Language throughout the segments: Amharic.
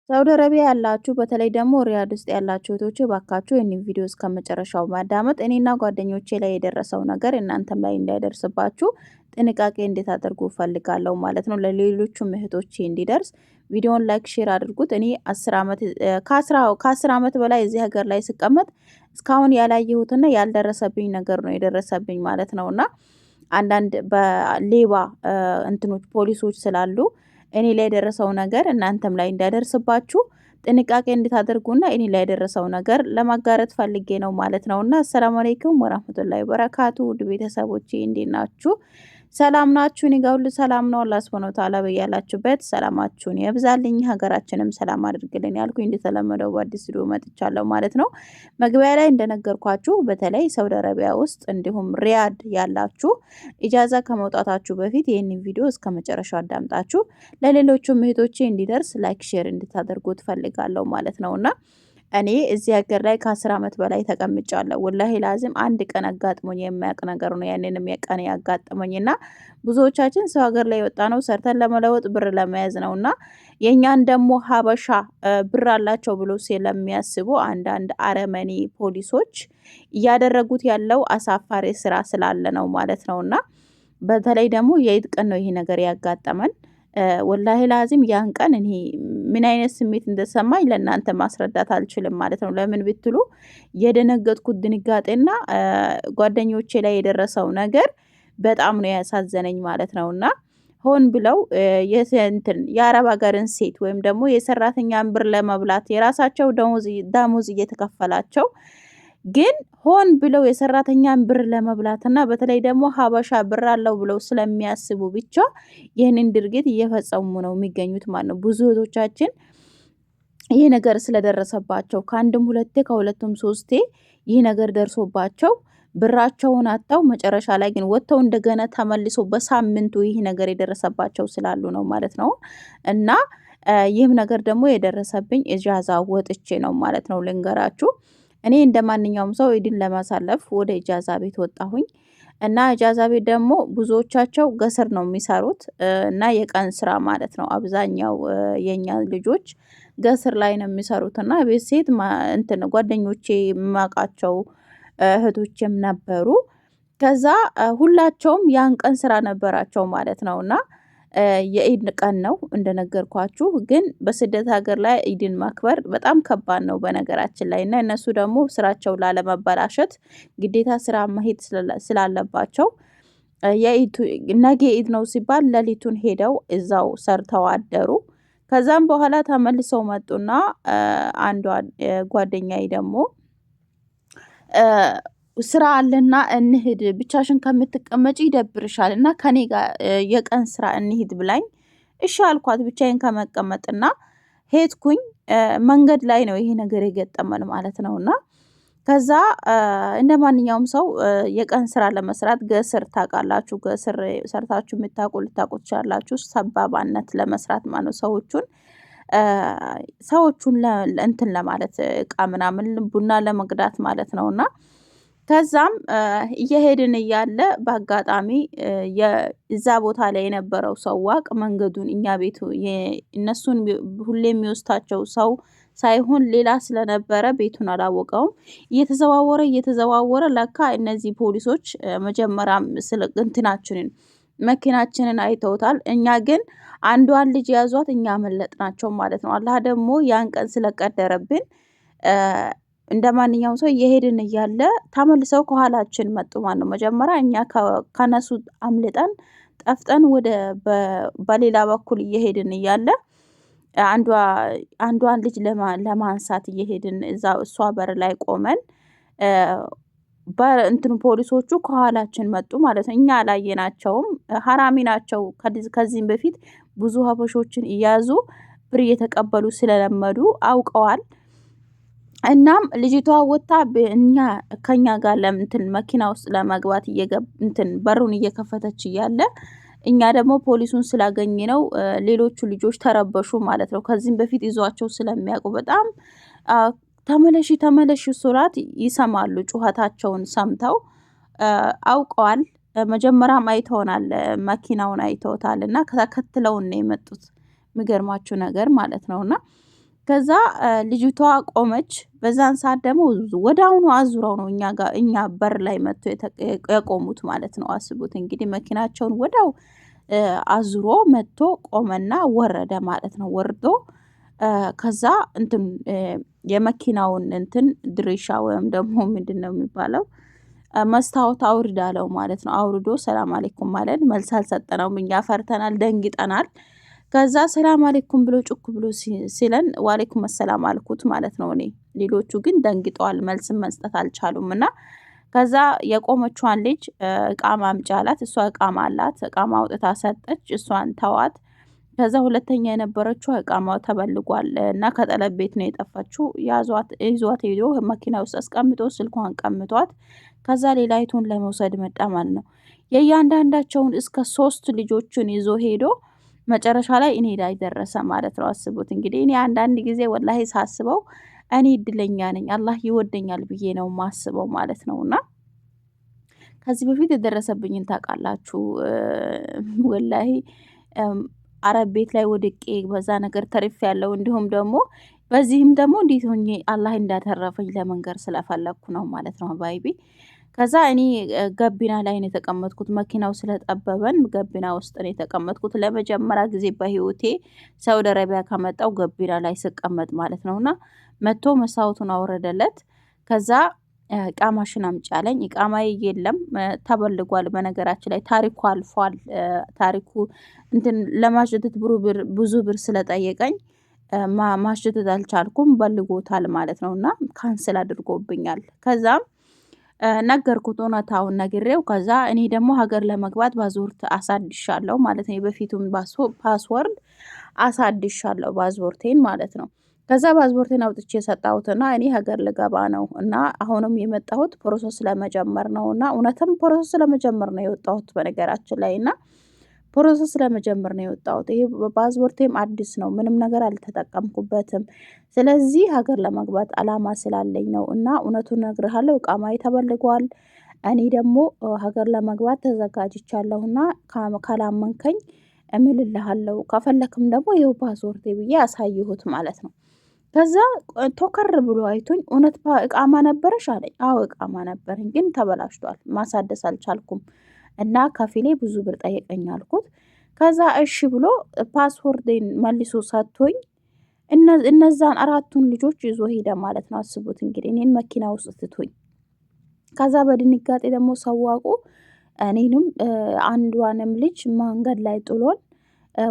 ሳውዲ አረቢያ ያላችሁ በተለይ ደግሞ ሪያድ ውስጥ ያላችሁ እህቶቼ ባካችሁ ይህንን ቪዲዮ እስከመጨረሻው ማዳመጥ እኔና ጓደኞቼ ላይ የደረሰው ነገር እናንተም ላይ እንዳይደርስባችሁ ጥንቃቄ እንድታደርጉ እፈልጋለሁ ማለት ነው። ለሌሎቹም እህቶቼ እንዲደርስ ቪዲዮን ላይክ ሼር አድርጉት። እኔ 10 ዓመት ከ10 ዓመት በላይ እዚህ ሀገር ላይ ስቀመጥ እስካሁን ያላየሁትና ያልደረሰብኝ ነገር ነው የደረሰብኝ ማለት ነውና አንዳንድ በሌባ እንትኖች ፖሊሶች ስላሉ እኔ ላይ የደረሰው ነገር እናንተም ላይ እንዳይደርስባችሁ ጥንቃቄ እንድታደርጉና እኔ ላይ የደረሰው ነገር ለማጋራት ፈልጌ ነው ማለት ነውና። አሰላሙ አለይኩም ወራህመቱላሂ ወበረካቱ ውድ ቤተሰቦቼ እንዴት ናችሁ? ሰላም ናችሁ? እኔ ጋር ሁሉ ሰላም ነው። አላህ ሱብሃነሁ ወተዓላ በያላችሁበት ሰላማችሁን ያብዛልኝ፣ ሀገራችንም ሰላም አድርግልን ያልኩኝ እንደተለመደው በአዲስ ቪዲዮ መጥቻለሁ ማለት ነው። መግቢያ ላይ እንደነገርኳችሁ በተለይ ሳውዲ አረቢያ ውስጥ እንዲሁም ሪያድ ያላችሁ ኢጃዛ ከመውጣታችሁ በፊት ይህንን ቪዲዮ እስከ መጨረሻው አዳምጣችሁ ለሌሎቹም እህቶቼ እንዲደርስ ላይክ ሼር እንድታደርጉ ትፈልጋለሁ ማለት ነውና እኔ እዚህ ሀገር ላይ ከ10 ዓመት በላይ ተቀምጫለሁ። ወላሂ ላዚም አንድ ቀን አጋጥሞኝ የማያውቅ ነገር ነው። ያንንም የቀን ያጋጠመኝና ብዙዎቻችን ሰው ሀገር ላይ የወጣ ነው ሰርተን ለመለወጥ ብር ለመያዝ ነውና የኛን ደግሞ ሀበሻ ብር አላቸው ብሎ ስለሚያስቡ አንዳንድ አረመኔ ፖሊሶች እያደረጉት ያለው አሳፋሪ ስራ ስላለ ነው ማለት ነውና በተለይ ደግሞ የኢድ ቀን ነው ይሄ ነገር ያጋጠመን። ወላሂ ላዚም ያን ቀን እኔ ምን አይነት ስሜት እንደሰማኝ ለእናንተ ማስረዳት አልችልም ማለት ነው። ለምን ብትሉ የደነገጥኩት ድንጋጤና ጓደኞቼ ላይ የደረሰው ነገር በጣም ነው ያሳዘነኝ ማለት ነውና ሆን ብለው የአረብ ሀገርን ሴት ወይም ደግሞ የሰራተኛን ብር ለመብላት የራሳቸው ደሞዝ እየተከፈላቸው ግን ሆን ብለው የሰራተኛን ብር ለመብላትና በተለይ ደግሞ ሀበሻ ብር አለው ብለው ስለሚያስቡ ብቻ ይህንን ድርጊት እየፈጸሙ ነው የሚገኙት ማለት ነው። ብዙ እህቶቻችን ይህ ነገር ስለደረሰባቸው ከአንድም ሁለቴ ከሁለቱም ሶስቴ ይህ ነገር ደርሶባቸው ብራቸውን አጣው መጨረሻ ላይ ግን ወጥተው እንደገና ተመልሶ በሳምንቱ ይህ ነገር የደረሰባቸው ስላሉ ነው ማለት ነው። እና ይህም ነገር ደግሞ የደረሰብኝ ኢጃዛ ወጥቼ ነው ማለት ነው ልንገራችሁ። እኔ እንደማንኛውም ሰው ኢድን ለማሳለፍ ወደ ኢጃዛ ቤት ወጣሁኝ እና ኢጃዛ ቤት ደግሞ ብዙዎቻቸው ገስር ነው የሚሰሩት እና የቀን ስራ ማለት ነው። አብዛኛው የኛ ልጆች ገስር ላይ ነው የሚሰሩት እና ቤት ሴት እንትን ጓደኞቼ የማውቃቸው እህቶችም ነበሩ። ከዛ ሁላቸውም ያን ቀን ስራ ነበራቸው ማለት ነውና የኢድ ቀን ነው እንደነገርኳችሁ። ግን በስደት ሀገር ላይ ኢድን ማክበር በጣም ከባድ ነው በነገራችን ላይ እና እነሱ ደግሞ ስራቸው ላለመበላሸት ግዴታ ስራ መሄድ ስላለባቸው ነገ ኢድ ነው ሲባል ሌሊቱን ሄደው እዛው ሰርተው አደሩ። ከዛም በኋላ ተመልሰው መጡና አንዷ ጓደኛዬ ደግሞ ስራ አለና እንሂድ ብቻሽን ከምትቀመጪ ይደብርሻል እና ከኔ ጋር የቀን ስራ እንሂድ ብላኝ እሺ አልኳት። ብቻዬን ከመቀመጥና ሄድኩኝ። መንገድ ላይ ነው ይሄ ነገር የገጠመን ማለት ነውና ከዛ እንደ ማንኛውም ሰው የቀን ስራ ለመስራት ገስር ታውቃላችሁ፣ ገስር ሰርታችሁ የምታውቁ ልታውቁ ትችላላችሁ። ሰባባነት ለመስራት ማለት ሰዎቹን እንትን ለማለት እቃ ምናምን ቡና ለመቅዳት ማለት ነውና ከዛም እየሄድን እያለ በአጋጣሚ የዛ ቦታ ላይ የነበረው ሰዋቅ መንገዱን እኛ ቤቱ እነሱን ሁሌ የሚወስዳቸው ሰው ሳይሆን ሌላ ስለነበረ ቤቱን አላወቀውም። እየተዘዋወረ ለካ እነዚህ ፖሊሶች መጀመሪያም እንትናችንን መኪናችንን አይተውታል። እኛ ግን አንዷን ልጅ ያዟት፣ እኛ መለጥናቸው ማለት ነው። አላህ ደግሞ ያን ቀን ስለቀደረብን እንደ ማንኛውም ሰው እየሄድን እያለ ተመልሰው ከኋላችን መጡ ማለት ነው። መጀመሪያ እኛ ከነሱ አምልጠን ጠፍጠን ወደ በሌላ በኩል እየሄድን እያለ አንዷን ልጅ ለማንሳት እየሄድን እዛ እሷ በር ላይ ቆመን በእንትኑ ፖሊሶቹ ከኋላችን መጡ ማለት ነው። እኛ አላየናቸውም። ሀራሚ ናቸው። ከዚህም በፊት ብዙ ሀበሾችን እያዙ ብር እየተቀበሉ ስለለመዱ አውቀዋል። እናም ልጅቷ ወጣ ከኛ ጋር ለምንትን መኪና ውስጥ ለመግባት በሩን እየከፈተች እያለ እኛ ደግሞ ፖሊሱን ስላገኘ ነው ሌሎቹ ልጆች ተረበሹ ማለት ነው። ከዚህም በፊት ይዟቸው ስለሚያውቁ በጣም ተመለሺ ሱራት ይሰማሉ። ጩኸታቸውን ሰምተው አውቀዋል። መጀመሪያም አይተውናል፣ መኪናውን አይተውታል እና ተከትለውን ነው የመጡት። የሚገርማችሁ ነገር ማለት ነውና ከዛ ልጅቷ ቆመች። በዛን ሰዓት ደግሞ ወዳውኑ አዙረው ነው እኛ በር ላይ መጥቶ የቆሙት ማለት ነው። አስቡት እንግዲህ መኪናቸውን ወዳው አዙሮ መጥቶ ቆመና ወረደ ማለት ነው። ወርዶ ከዛ እንትን የመኪናውን እንትን ድሬሻ ወይም ደግሞ ምንድን ነው የሚባለው መስታወት አውርድ አለው ማለት ነው። አውርዶ ሰላም አለይኩም ማለት መልስ አልሰጠነውም። እኛ ፈርተናል፣ ደንግጠናል። ከዛ ሰላም አለይኩም ብሎ ጩክ ብሎ ሲለን ዋለይኩም ሰላም አልኩት ማለት ነው። እኔ ሌሎቹ ግን ደንግጠዋል፣ መልስም መስጠት አልቻሉም። እና ከዛ የቆመቿን ልጅ እቃ ማምጫ አላት። እሷ እቃማ አላት። እቃማ አውጥታ ሰጠች። እሷን ተዋት። ከዛ ሁለተኛ የነበረችው እቃማው ተበልጓል እና ከጠለብ ቤት ነው የጠፋችው። ይዟት ሄዶ መኪና ውስጥ አስቀምጦ ስልኳን ቀምጧት ከዛ ሌላይቱን ለመውሰድ መጣ ማለት ነው። የእያንዳንዳቸውን እስከ 3 ልጆችን ይዞ ሄዶ መጨረሻ ላይ እኔ ላይ ደረሰ ማለት ነው። አስቡት እንግዲህ እኔ አንዳንድ ጊዜ ወላሂ ሳስበው እኔ እድለኛ ነኝ አላህ ይወደኛል ብዬ ነው ማስበው ማለት ነውና ከዚህ በፊት የደረሰብኝን ታውቃላችሁ። ወላሂ አረብ ቤት ላይ ወድቄ በዛ ነገር ተርፍ ያለው እንዲሁም ደግሞ በዚህም ደግሞ እንዴት ሆኜ አላህ እንዳተረፈኝ ለመንገር ስለፈለኩ ነው ማለት ነው ባይቢ። ከዛ እኔ ገቢና ላይ ነው የተቀመጥኩት። መኪናው ስለጠበበን ገቢና ውስጥ ነው የተቀመጥኩት። ለመጀመሪያ ጊዜ በህይወቴ ሳውዲ አረቢያ ከመጣው ገቢና ላይ ስቀመጥ ማለት ነውና መጥቶ መስታወቱን አወረደለት። ከዛ እቃማሽን አምጪ አለኝ። እቃማዬ የለም ተበልጓል። በነገራችን ላይ ታሪኩ አልፏል። ታሪኩ እንትን ለማሽተት ብዙ ብር ስለጠየቀኝ ማሽተት አልቻልኩም። በልጎታል ማለት ነውና ካንስል አድርጎብኛል። ከዛም ነገርኩት፣ እውነታውን ነግሬው። ከዛ እኔ ደግሞ ሀገር ለመግባት ፓስፖርት አሳድሻለሁ ማለት ነው። የበፊቱን ፓስወርድ አሳድሻለሁ ፓስፖርቴን ማለት ነው። ከዛ ፓስፖርቴን አውጥቼ የሰጣሁትና እኔ ሀገር ልገባ ነው እና አሁንም የመጣሁት ፕሮሰስ ለመጀመር ነው እና እውነትም ፕሮሰስ ለመጀመር ነው የወጣሁት በነገራችን ላይ እና ፕሮሰስ ለመጀመር ነው የወጣሁት። ይሄ ፓስፖርቴም አዲስ ነው፣ ምንም ነገር አልተጠቀምኩበትም። ስለዚህ ሀገር ለመግባት አላማ ስላለኝ ነው እና እውነቱን እነግርሃለሁ፣ እቃማዬ ተበልጓል። እኔ ደግሞ ሀገር ለመግባት ተዘጋጅቻለሁና ካላመንከኝ እምልልሃለሁ፣ ከፈለክም ደግሞ ይኸው ፓስፖርቴ ብዬ አሳየሁት ማለት ነው። ከዛ ቶከር ብሎ አይቶኝ እውነት እቃማ ነበረሽ አለኝ። አዎ እቃማ ነበረኝ፣ ግን ተበላሽቷል፣ ማሳደስ አልቻልኩም እና ከፊሌ ብዙ ብር ጠየቀኝ አልኩት። ከዛ እሺ ብሎ ፓስፖርቴን መልሶ ሰጥቶኝ እነዛን 4ቱን ልጆች ይዞ ሄደ ማለት ነው። አስቡት እንግዲህ እኔን መኪና ውስጥ ትቶኝ። ከዛ በድንጋጤ ደግሞ ሰዋቁ እኔንም አንዷንም ልጅ መንገድ ላይ ጥሎን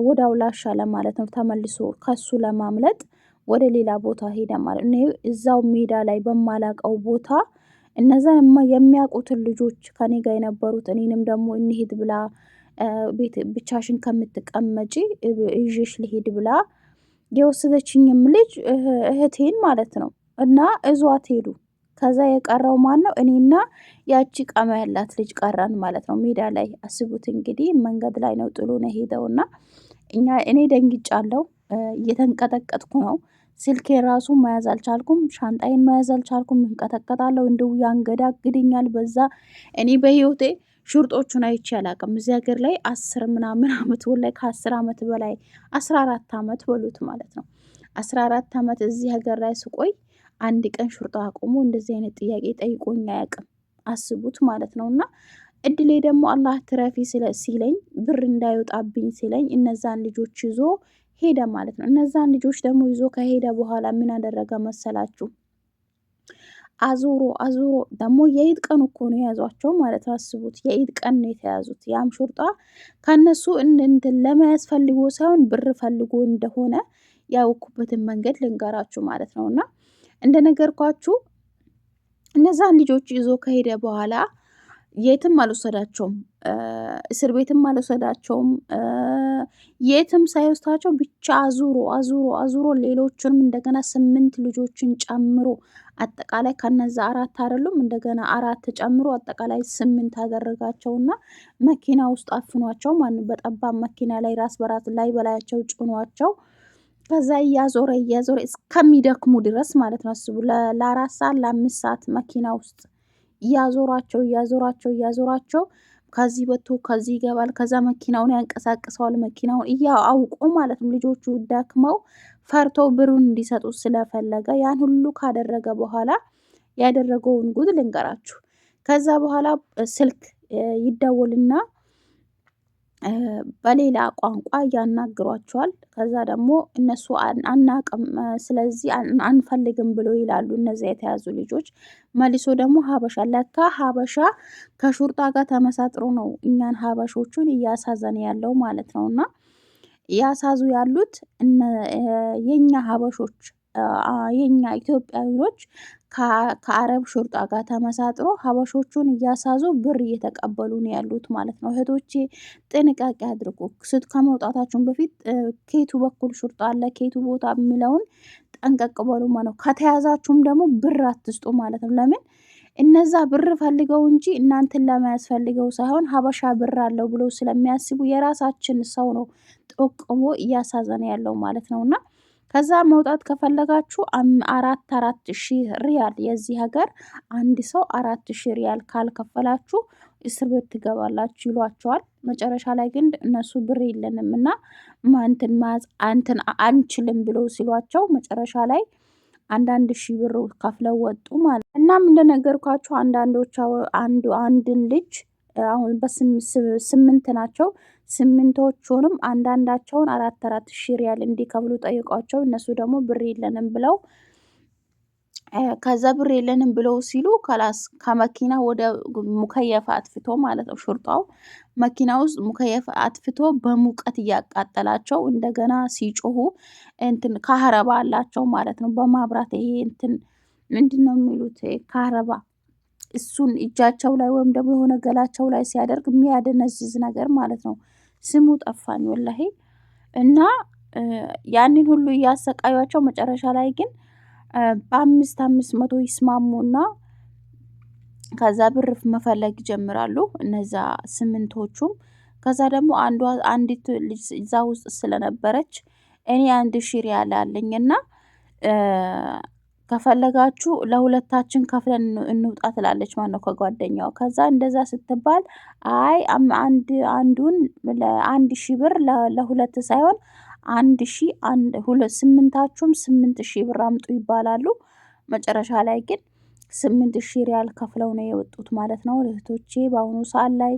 ወዳው ላሻ ለማለት ነው ተመልሶ ከሱ ለማምለጥ ወደ ሌላ ቦታ ሄደ ማለት ነው። እዛው ሜዳ ላይ በማላቀው ቦታ እነዛን የሚያውቁትን ልጆች ከኔ ጋር የነበሩት እኔንም ደግሞ እንሂድ ብላ ቤት ብቻሽን ከምትቀመጪ ይዤሽ ልሄድ ብላ የወሰደችኝም ልጅ እህቴን ማለት ነው እና እዟት ሄዱ። ከዛ የቀረው ማን ነው? እኔና ያቺ ቀማ ያላት ልጅ ቀራን ማለት ነው ሜዳ ላይ። አስቡት እንግዲህ መንገድ ላይ ነው ጥሎን ሄደውና እኔ ደንግጫለሁ፣ እየተንቀጠቀጥኩ ነው። ስልኬን ራሱ መያዝ አልቻልኩም፣ ሻንጣዬን መያዝ አልቻልኩም። እንቀጠቀጣለሁ፣ እንደው ያንገዳግድኛል። በዛ እኔ በህይወቴ ሹርጦቹን አይቼ አላውቅም። እዚህ ሀገር ላይ 10 ምናምን አመት ወላይ ከ10 አመት በላይ 14 አመት በሉት ማለት ነው 14 አመት እዚህ ሀገር ላይ ስቆይ አንድ ቀን ሹርጣ አቁሞ እንደዚህ አይነት ጥያቄ ጠይቆኝ አያውቅም። አስቡት ማለት ነው። እና እድሌ ደግሞ አላህ ትረፊ ሲለኝ ብር እንዳይወጣብኝ ሲለኝ እነዛን ልጆች ይዞ ሄደ ማለት ነው። እነዛን ልጆች ደግሞ ይዞ ከሄደ በኋላ ምን አደረገ መሰላችሁ? አዙሮ ደግሞ የኢድ ቀን እኮ ነው የያዟቸው ማለት ነው። አስቡት የኢድ ቀን ነው የተያዙት። ያም ሹርጣ ከነሱ እንትን ለመያዝ ፈልጎ ሳይሆን ብር ፈልጎ እንደሆነ ያወኩበትን መንገድ ልንገራችሁ ማለት ነው። እና እንደነገርኳችሁ እነዛን ልጆች ይዞ ከሄደ በኋላ የትም አልወሰዳቸውም፣ እስር ቤትም አልወሰዳቸውም። የትም ሳይወስዳቸው ብቻ አዙሮ ሌሎቹንም እንደገና 8 ልጆችን ጨምሮ አጠቃላይ ከነዛ 4 አይደሉም እንደገና 4 ጨምሮ አጠቃላይ 8 አደረጋቸውና መኪና ውስጥ አፍኗቸው በጠባብ መኪና ላይ ራስ በራስ ላይ በላያቸው ጭኗቸው ከዛ እያዞረ እስከሚደክሙ ድረስ ማለት ነው። አስቡ ለ4 ሰዓት ለ5 ሰዓት መኪና ውስጥ እያዞራቸው ከዚህ ወጥቶ ከዚህ ይገባል። ከዛ መኪናውን ያንቀሳቅሰዋል። መኪናውን አውቆ ማለት ነው። ልጆቹ ደክመው ፈርቶ ብሩን እንዲሰጡ ስለፈለገ ያን ሁሉ ካደረገ በኋላ ያደረገውን ጉድ ልንገራችሁ። ከዛ በኋላ ስልክ ይደውልና በሌላ ቋንቋ ያናግሯቸዋል። ከዛ ደግሞ እነሱ አናቅም ስለዚህ አንፈልግም ብሎ ይላሉ እነዚያ የተያዙ ልጆች። መልሶ ደግሞ ሀበሻ ለካ ሀበሻ ከሹርጣ ጋር ተመሳጥሮ ነው እኛን ሀበሾቹን እያሳዘነ ያለው ማለት ነው። እና እያሳዙ ያሉት የኛ ሀበሾች የኛ ኢትዮጵያዊዎች ከአረብ ሹርጣ ጋር ተመሳጥሮ ሀበሾቹን እያሳዙ ብር እየተቀበሉ ነው ያሉት ማለት ነው። እህቶቼ ጥንቃቄ አድርጉ። ከመውጣታችሁን በፊት ኬቱ በኩል ሹርጣ አለ ኬቱ ቦታ የሚለውን ጠንቀቅ በሉ ማለት ነው። ከተያዛችሁም ደግሞ ብር አትስጡ ማለት ነው። ለምን እነዛ ብር ፈልገው እንጂ እናንተን ለማያስፈልገው ሳይሆን ሀበሻ ብር አለው ብሎ ስለሚያስቡ የራሳችን ሰው ነው ጠቁሞ እያሳዘነ ያለው ማለት ነው። እና ከዛ መውጣት ከፈለጋችሁ 4,000 ሪያል የዚህ ሀገር አንድ ሰው 4,000 ሪያል ካልከፈላችሁ እስር ቤት ትገባላችሁ ይሏቸዋል። መጨረሻ ላይ ግን እነሱ ብር የለንም እና እንትን አንችልም ብሎ ሲሏቸው መጨረሻ ላይ 1,000 ብር ከፍለው ወጡ ማለት። እናም እንደነገርኳችሁ አንዳንዶች አንድን ልጅ አሁን በስምንት ናቸው። ስምንቶቹንም አንዳንዳቸውን 4,000 ሪያል እንዲከፍሉ ጠይቋቸው እነሱ ደግሞ ብር የለንም ብለው ከዛ ብር የለንም ብለው ሲሉ ከላስ ከመኪና ወደ ሙከየፍ አጥፍቶ ማለት ነው። ሹርጣው መኪና ውስጥ ሙከየፍ አጥፍቶ በሙቀት እያቃጠላቸው እንደገና ሲጮሁ እንትን ካህረባ አላቸው ማለት ነው። በማብራት ይሄ እንትን ምንድነው የሚሉት ካህረባ እሱን እጃቸው ላይ ወይም ደግሞ የሆነ ገላቸው ላይ ሲያደርግ የሚያደነዝዝ ነገር ማለት ነው። ስሙ ጠፋኝ ወላሂ። እና ያንን ሁሉ እያሰቃዩቸው መጨረሻ ላይ ግን በ500 ይስማሙና ከዛ ብር መፈለግ ይጀምራሉ እነዛ ስምንቶቹም። ከዛ ደግሞ አንዲት ልጅ እዛ ውስጥ ስለነበረች እኔ 1,000 ሪያል አለኝና ከፈለጋችሁ ለሁለታችን ከፍለን እንውጣ ትላለች ማለት ነው ከጓደኛው። ከዛ እንደዛ ስትባል አይ አንዱን ለ1,000 ብር ለሁለት ሳይሆን 1,000 ስምንታችሁም 8,000 ብር አምጡ ይባላሉ። መጨረሻ ላይ ግን 8,000 ሪያል ከፍለው ነው የወጡት ማለት ነው። እህቶቼ በአሁኑ ሰዓት ላይ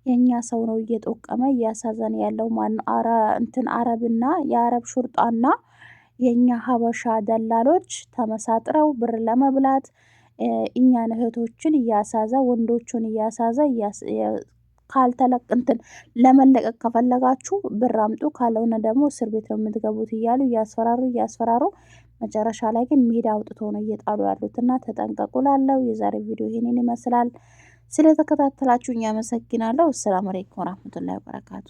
የኛ ሰው ነው እየጠቀመ እያሳዘነ ያለው እንትን አረብና የአረብ ሹርጣና የኛ ሀበሻ ደላሎች ተመሳጥረው ብር ለመብላት እኛን እህቶችን እያሳዘ ወንዶቹን እያሳዘ ካልተለቅንትን ለመለቀቅ ከፈለጋችሁ ብር አምጡ ካልሆነ ደግሞ እስር ቤት ነው የምትገቡት እያሉ እያስፈራሩ መጨረሻ ላይ ግን ሜዳ አውጥቶ ነው እየጣሉ ያሉትና ተጠንቀቁ። ላለው የዛሬ ቪዲዮ ይሄንን ይመስላል። ስለተከታተላችሁኝ አመሰግናለሁ። አሰላሙ አለይኩም ወራህመቱላሂ ወበረካቱ።